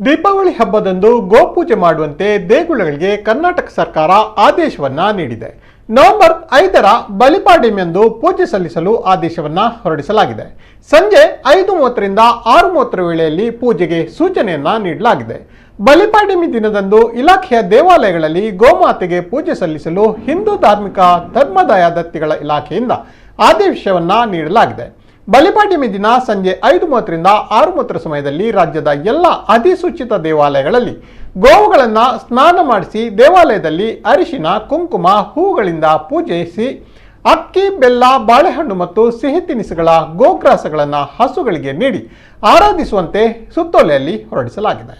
ದೀಪಾವಳಿ ಹಬ್ಬದಂದು ಗೋಪೂಜೆ ಮಾಡುವಂತೆ ದೇಗುಲಗಳಿಗೆ ಕರ್ನಾಟಕ ಸರ್ಕಾರ ಆದೇಶವನ್ನ ನೀಡಿದೆ. ನವೆಂಬರ್ 5ರ ಬಲಿಪಾಡ್ಯಮಿಯಂದು ಪೂಜೆ ಸಲ್ಲಿಸಲು ಆದೇಶವನ್ನ ಹೊರಡಿಸಲಾಗಿದೆ. ಸಂಜೆ 5:30ರಿಂದ 6:30 ವೇಳೆಯಲ್ಲಿ ಪೂಜೆಗೆ ಸೂಚನೆಯನ್ನ ನೀಡಲಾಗಿದೆ. ಬಲಿಪಾಡ್ಯಮಿ ದಿನದಂದು ಇಲಾಖೆಯ ದೇವಾಲಯಗಳಲ್ಲಿ ಗೋಮಾತೆಗೆ ಪೂಜೆ ಸಲ್ಲಿಸಲು ಹಿಂದೂ ಧಾರ್ಮಿಕ ಧರ್ಮದಾಯ ದತ್ತಿಗಳ ಇಲಾಖೆಯಿಂದ ಆದೇಶವನ್ನ ನೀಡಲಾಗಿದೆ. ಬಲಿಪಾಡ್ಯಮಿ ದಿನ ಸಂಜೆ 5:30ರಿಂದ 6:30 ಸಮಯದಲ್ಲಿ ರಾಜ್ಯದ ಎಲ್ಲ ಅಧಿಸೂಚಿತ ದೇವಾಲಯಗಳಲ್ಲಿ ಗೋವುಗಳನ್ನು ಸ್ನಾನ ಮಾಡಿಸಿ ದೇವಾಲಯದಲ್ಲಿ ಅರಿಶಿನ, ಕುಂಕುಮ, ಹೂಗಳಿಂದ ಪೂಜಿಸಿ ಅಕ್ಕಿ, ಬೆಲ್ಲ, ಬಾಳೆಹಣ್ಣು ಮತ್ತು ಸಿಹಿ ತಿನಿಸುಗಳ ಗೋಗ್ರಾಸಗಳನ್ನು ಹಸುಗಳಿಗೆ ನೀಡಿ ಆರಾಧಿಸುವಂತೆ ಸುತ್ತೋಲೆಯಲ್ಲಿ ಹೊರಡಿಸಲಾಗಿದೆ.